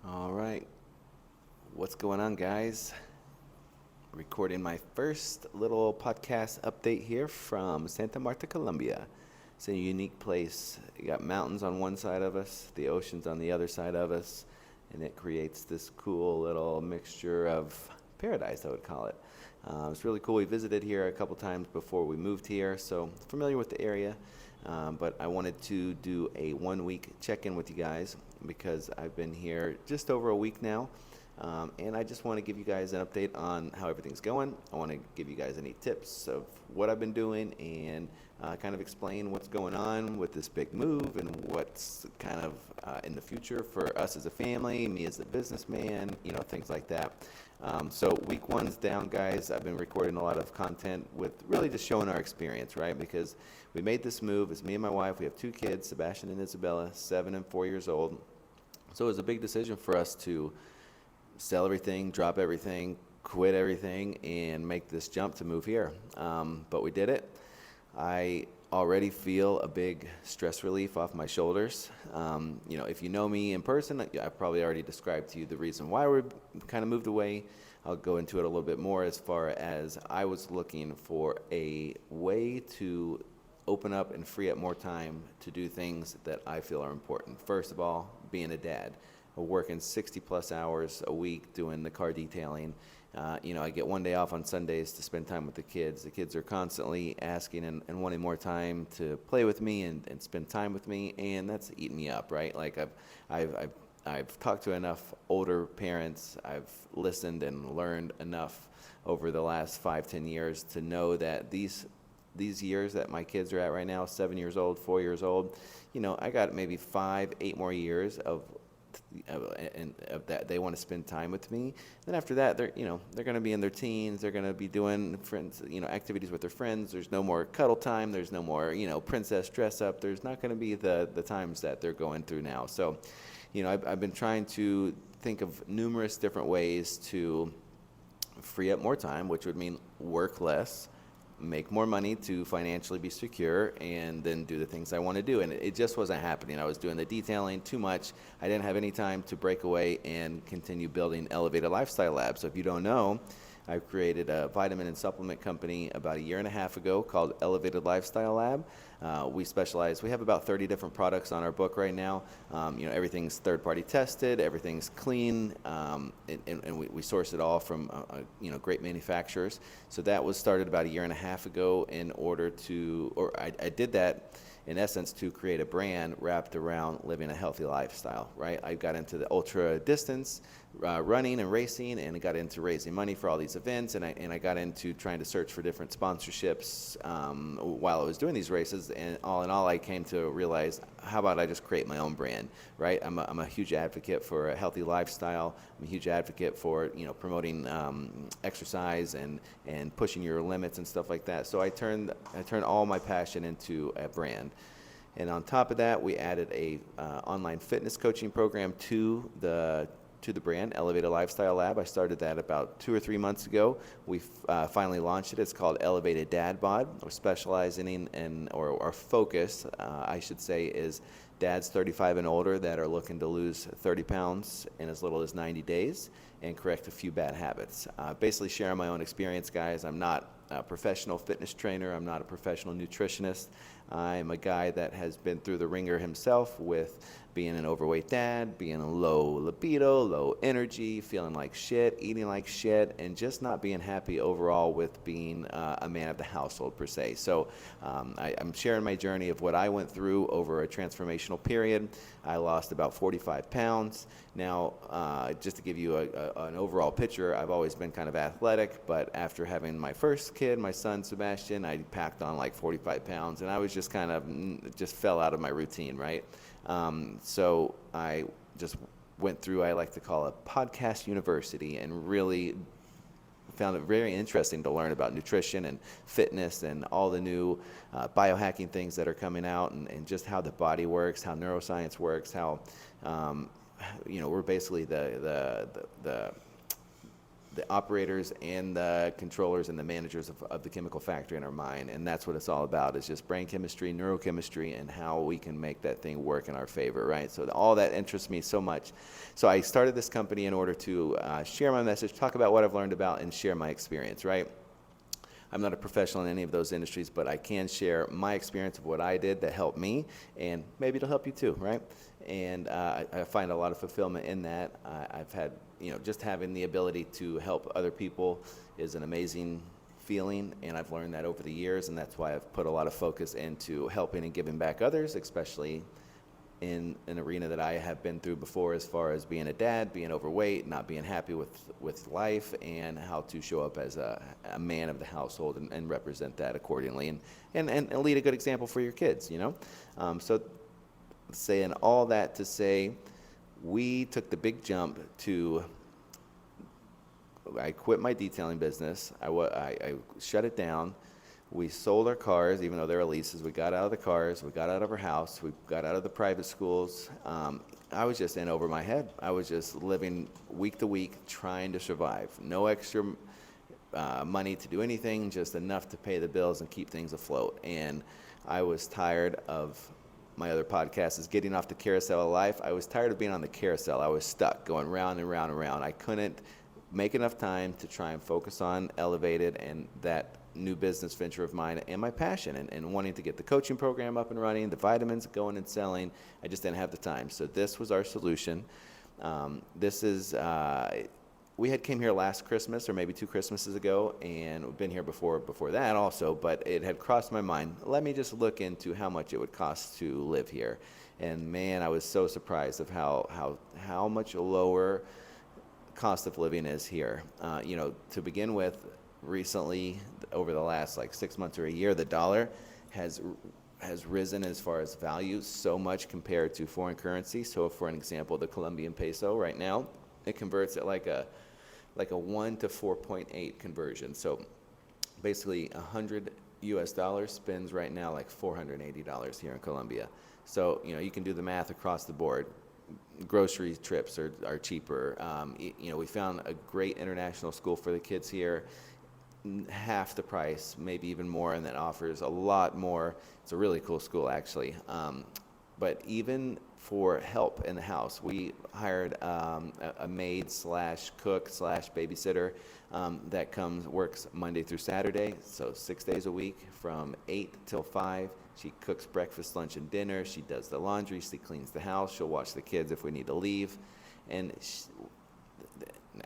All right. What's going on, guys? Recording my first little podcast update here from Santa Marta, Colombia. It's a unique place. You got mountains on one side of us, the ocean's on the other side of us, and it creates this cool little mixture of paradise, I would call it. It's really cool. We visited here a couple times before we moved here, so familiar with the area. But I wanted to do a 1 week check-in with you guys because I've been here just over a week now. And I just want to give you guys an update on how everything's going. I want to give you guys any tips of what I've been doing and kind of explain what's going on with this big move and what's kind of in the future for us as a family, me as a businessman, things like that. So week one's down, guys. I've been recording a lot of content with really just showing our experience, right? Because we made this move. It's me and my wife. We have two kids, Sebastian and Isabella, 7 and 4 years old. So it was a big decision for us to sell everything, drop everything, quit everything, and make this jump to move here. But we did it. I already feel a big stress relief off my shoulders. If you know me in person, I've probably already described to you the reason why we kind of moved away. I'll go into it a little bit more as far as I was looking for a way to open up and free up more time to do things that I feel are important. First of all, being a dad. Working 60 plus hours a week doing the car detailing. I get one day off on Sundays to spend time with the kids. The kids are constantly asking and wanting more time to play with me and spend time with me, and that's eating me up, right? Like I've talked to enough older parents. I've listened and learned enough over the last 5-10 years to know that these years that my kids are at right now, 7 years old, 4 years old, I got maybe 5-8 more years of that they want to spend time with me. Then after that, they're going to be in their teens. They're going to be doing friends, activities with their friends. There's no more cuddle time. There's no more, princess dress up. There's not going to be the times that they're going through now. So, I've been trying to think of numerous different ways to free up more time, which would mean work less, make more money to financially be secure, and then do the things I want to do. And it just wasn't happening. I was doing the detailing too much. I didn't have any time to break away and continue building Elevated Lifestyle Lab. So if you don't know, I created a vitamin and supplement company about a year and a half ago called Elevated Lifestyle Lab. We have about 30 different products on our book right now. Everything's third-party tested, everything's clean, and we source it all from great manufacturers. So that was started about a year and a half ago in order to, I did that in essence to create a brand wrapped around living a healthy lifestyle, right? I got into the ultra distance running and racing, and I got into raising money for all these events, and I got into trying to search for different sponsorships while I was doing these races. And all in all, I came to realize, how about I just create my own brand, right? I'm a huge advocate for a healthy lifestyle. I'm a huge advocate for promoting exercise and pushing your limits and stuff like that. So I turned all my passion into a brand. And on top of that, we added a online fitness coaching program to the brand, Elevated Lifestyle Lab. I started that about 2 or 3 months ago. We finally launched it. It's called Elevated Dad Bod. We're specializing or our focus, I should say, is dads 35 and older that are looking to lose 30 pounds in as little as 90 days and correct a few bad habits. Basically sharing my own experience, guys. I'm not a professional fitness trainer. I'm not a professional nutritionist. I'm a guy that has been through the ringer himself with being an overweight dad, being a low libido, low energy, feeling like shit, eating like shit, and just not being happy overall with being a man of the household per se. So I'm sharing my journey of what I went through over a transformational period. I lost about 45 pounds. Now, just to give you an overall picture, I've always been kind of athletic, but after having my first kid, my son Sebastian, I packed on like 45 pounds, and I was just just fell out of my routine, right? So I just went through, I like to call a podcast university, and really found it very interesting to learn about nutrition and fitness and all the new biohacking things that are coming out, and just how the body works, how neuroscience works, how we're basically the the operators and the controllers and the managers of the chemical factory in our mind. And that's what it's all about, is just brain chemistry, neurochemistry, and how we can make that thing work in our favor, right? So all that interests me so much. So I started this company in order to share my message, talk about what I've learned about, and share my experience, right? I'm not a professional in any of those industries, but I can share my experience of what I did that helped me, and maybe it'll help you too, right? And I find a lot of fulfillment in that. I've had, just having the ability to help other people is an amazing feeling, and I've learned that over the years, and that's why I've put a lot of focus into helping and giving back others, especially in an arena that I have been through before, as far as being a dad, being overweight, not being happy with life, and how to show up as a man of the household and represent that accordingly, and lead a good example for your kids, So saying all that to say, we took the big jump to, I quit my detailing business, I shut it down. We sold our cars, even though they were leases. We got out of the cars. We got out of our house. We got out of the private schools. I was just in over my head. I was just living week to week, trying to survive. No extra money to do anything, just enough to pay the bills and keep things afloat. And I was tired of, my other podcast is Getting Off the Carousel of Life. I was tired of being on the carousel. I was stuck, going round and round and round. I couldn't make enough time to try and focus on Elevated and that new business venture of mine and my passion and wanting to get the coaching program up and running, the vitamins going and selling. I just didn't have the time. So this was our solution. We had came here last Christmas, or maybe 2 Christmases ago, and we've been here before that also, but it had crossed my mind, let me just look into how much it would cost to live here. And man, I was so surprised of how much lower cost of living is here. To begin with, recently, over the last 6 months or a year, the dollar has risen as far as value so much compared to foreign currency. So for an example, the Colombian peso right now, it converts at like a 1 to 4.8 conversion. So basically $100 spends right now like $480 here in Colombia. So you can do the math across the board. Grocery trips are cheaper. We found a great international school for the kids here, half the price, maybe even more, and that offers a lot more. It's a really cool school, actually. But even for help in the house, we hired a maid / cook / babysitter that works Monday through Saturday, so 6 days a week from 8 till 5. She cooks breakfast, lunch, and dinner. She does the laundry. She cleans the house. She'll watch the kids if we need to leave. And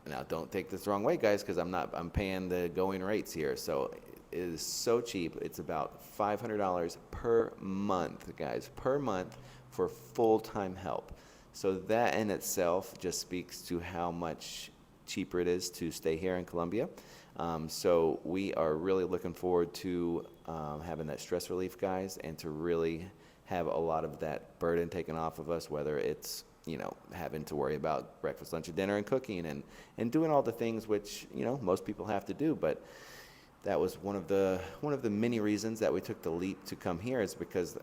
now, don't take this the wrong way, guys, because I'm paying the going rates here. So it is so cheap. It's about $500 per month, guys, per month for full-time help. So that in itself just speaks to how much cheaper it is to stay here in Colombia. So we are really looking forward to having that stress relief, guys, and to really have a lot of that burden taken off of us, whether it's having to worry about breakfast, lunch, and dinner, and cooking, and doing all the things which most people have to do. But that was one of the many reasons that we took the leap to come here, is because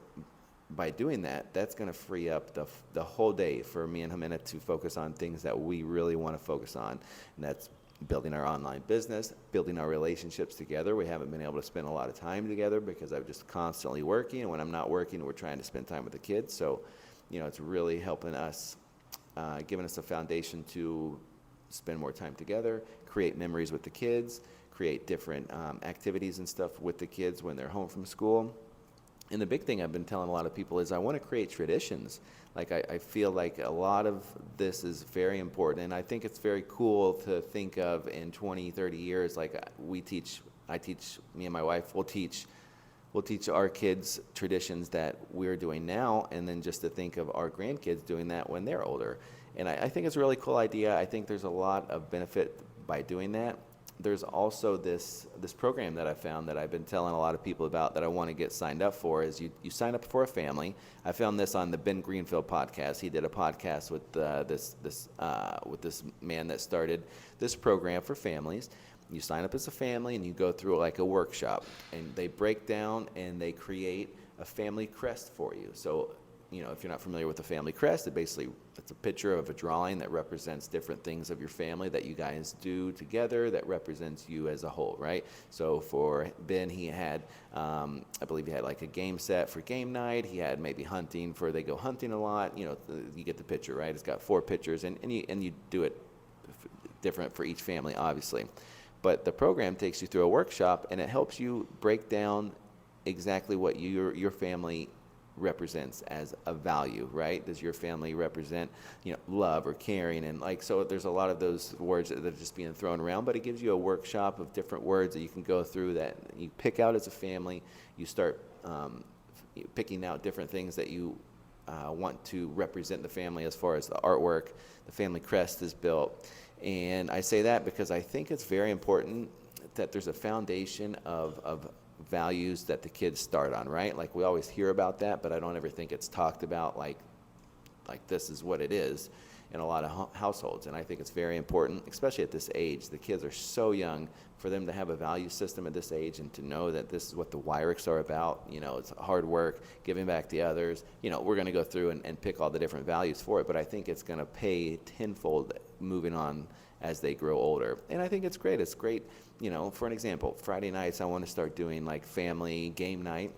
by doing that, that's going to free up the whole day for me and Jimena to focus on things that we really want to focus on, and that's building our online business, building our relationships together. We haven't been able to spend a lot of time together because I'm just constantly working, and when I'm not working, we're trying to spend time with the kids. So it's really helping us, giving us a foundation to spend more time together, create memories with the kids, create different activities and stuff with the kids when they're home from school. And the big thing I've been telling a lot of people is I want to create traditions. I feel like a lot of this is very important, and I think it's very cool to think of in 20, 30 years, me and my wife will teach our kids traditions that we're doing now, and then just to think of our grandkids doing that when they're older. And I think it's a really cool idea. I think there's a lot of benefit by doing that. There's also this program that I found that I've been telling a lot of people about that I want to get signed up for, is you sign up for a family. I found this on the Ben Greenfield podcast. He did a podcast with this man that started this program for families. You sign up as a family and you go through like a workshop, and they break down and they create a family crest for you. So if you're not familiar with the family crest, it's a picture of a drawing that represents different things of your family that you guys do together that represents you as a whole, right? So for Ben, he had, I believe he had like a game set for game night. He had maybe hunting for, they go hunting a lot. You get the picture, right? It's got 4 pictures, and you do it different for each family, obviously. But the program takes you through a workshop, and it helps you break down exactly what your family represents as a value, right? Does your family represent, love or caring? And so there's a lot of those words that are just being thrown around, but it gives you a workshop of different words that you can go through that you pick out as a family. You start picking out different things that you want to represent the family as far as the artwork. The family crest is built. And I say that because I think it's very important that there's a foundation of values that the kids start on, right? Like we always hear about that, but I don't ever think it's talked about like this is what it is in a lot of households. And I think it's very important, especially at this age. The kids are so young, for them to have a value system at this age and to know that this is what the Wyrics are about. It's hard work, giving back to others. We're going to go through and pick all the different values for it, but I think it's going to pay tenfold moving on as they grow older. And I think it's great. It's great, for an example, Friday nights I want to start doing like family game night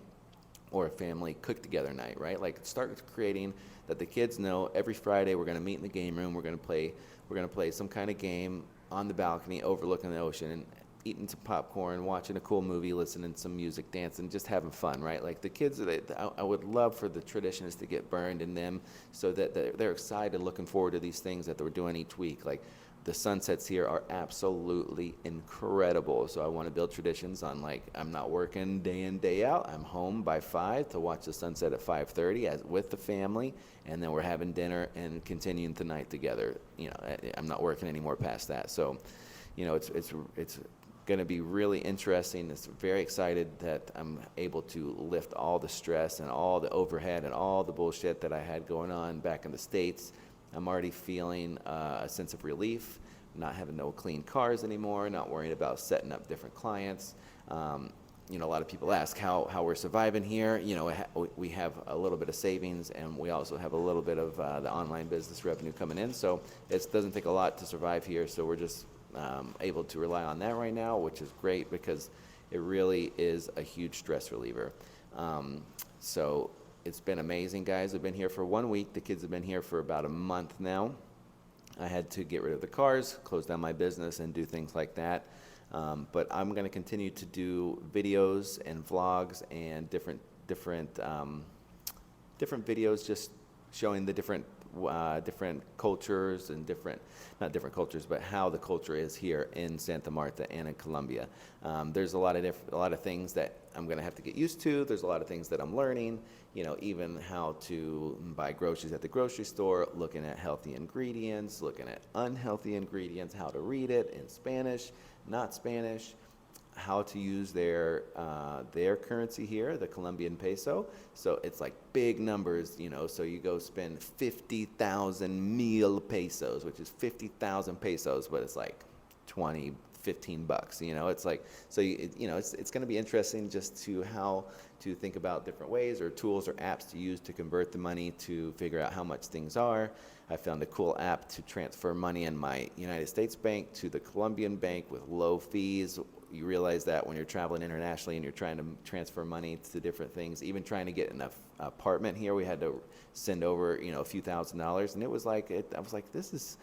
or a family cook together night, right? Like start creating that the kids know every Friday we're going to meet in the game room. We're going to play some kind of game on the balcony overlooking the ocean and eating some popcorn, watching a cool movie, listening to some music, dancing, just having fun, right? Like the kids, I would love for the traditions to get burned in them so that they're excited, looking forward to these things that they're doing each week. Like the sunsets here are absolutely incredible. So I want to build traditions on I'm not working day in, day out. I'm home by 5 to watch the sunset at 5:30 with the family, and then we're having dinner and continuing the night together. I'm not working anymore past that. So, it's going to be really interesting. It's very excited that I'm able to lift all the stress and all the overhead and all the bullshit that I had going on back in the States. I'm already feeling a sense of relief, not having no clean cars anymore, not worrying about setting up different clients. A lot of people ask how we're surviving here. We have a little bit of savings, and we also have a little bit of the online business revenue coming in. So it doesn't take a lot to survive here. So we're just able to rely on that right now, which is great because it really is a huge stress reliever. So it's been amazing, guys. I've been here for 1 week. The kids have been here for about a month now. I had to get rid of the cars, close down my business, and do things like that. But I'm going to continue to do videos and vlogs and different videos, just showing the different cultures and not different cultures, but how the culture is here in Santa Marta and in Colombia. There's a lot of things that I'm going to have to get used to. There's a lot of things that I'm learning, even how to buy groceries at the grocery store, looking at healthy ingredients, looking at unhealthy ingredients, how to read it in Spanish, not Spanish, how to use their currency here, the Colombian peso. So it's like big numbers, so you go spend 50,000 mil pesos, which is 50,000 pesos, but it's like 20, 15 bucks, it's like, so it's going to be interesting just to how to think about different ways or tools or apps to use to convert the money to figure out how much things are. I found a cool app to transfer money in my United States bank to the Colombian bank with low fees. You realize that when you're traveling internationally and you're trying to transfer money to different things, even trying to get an apartment here, we had to send over, a few $1,000s, and it was like, I was like, this is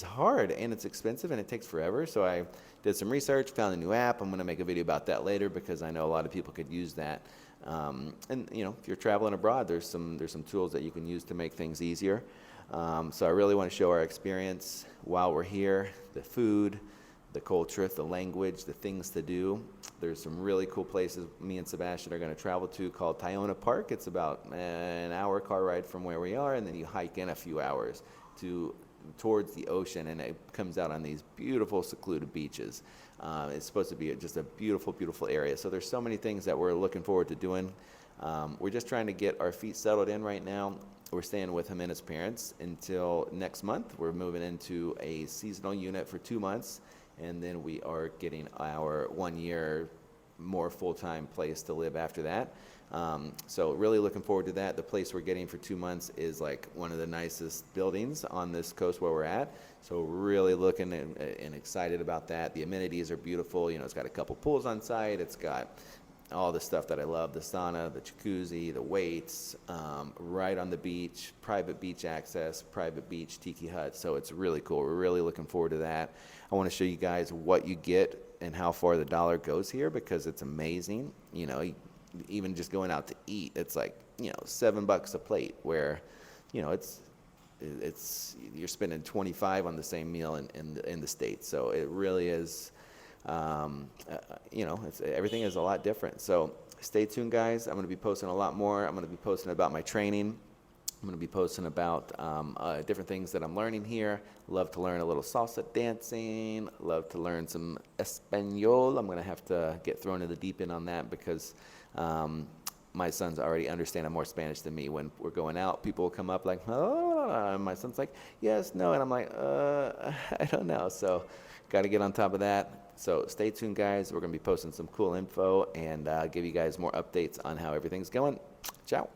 hard and it's expensive and it takes forever. So I did some research, found a new app. I'm going to make a video about that later because I know a lot of people could use that. And if you're traveling abroad, there's some tools that you can use to make things easier. So I really want to show our experience while we're here, the food, the culture, the language, the things to do. There's some really cool places me and Sebastian are going to travel to called Taona Park. It's about an hour car ride from where we are, and then you hike in a few hours towards the ocean, and it comes out on these beautiful secluded beaches. It's supposed to be just a beautiful, beautiful area. So there's so many things that we're looking forward to doing. We're just trying to get our feet settled in right now. We're staying with him and his parents until next month. We're moving into a seasonal unit for 2 months, and then we are getting our 1 year more full-time place to live after that. So really looking forward to that. The place we're getting for 2 months is like one of the nicest buildings on this coast where we're at. So really looking and excited about that. The amenities are beautiful. You know, it's got a couple pools on site. It's got all the stuff that I love, the sauna, the jacuzzi, the weights, right on the beach, private beach access, private beach tiki hut. So it's really cool. We're really looking forward to that. I want to show you guys what you get and how far the dollar goes here because it's amazing. You know, even just going out to eat, it's like, you know, $7 a plate where, you know, it's you're spending 25 on the same meal in the States. So it really is, you know, everything is a lot different. So stay tuned, guys. I'm going to be posting a lot more. I'm going to be posting about my training. I'm going to be posting about different things that I'm learning here. Love to learn a little salsa dancing. Love to learn some Espanol. I'm going to have to get thrown in the deep end on that because my sons already understand more Spanish than me. When we're going out, people will come up like, oh, and my son's like, yes, no, and I'm like, I don't know. So got to get on top of that. So stay tuned, guys. We're going to be posting some cool info and give you guys more updates on how everything's going. Ciao.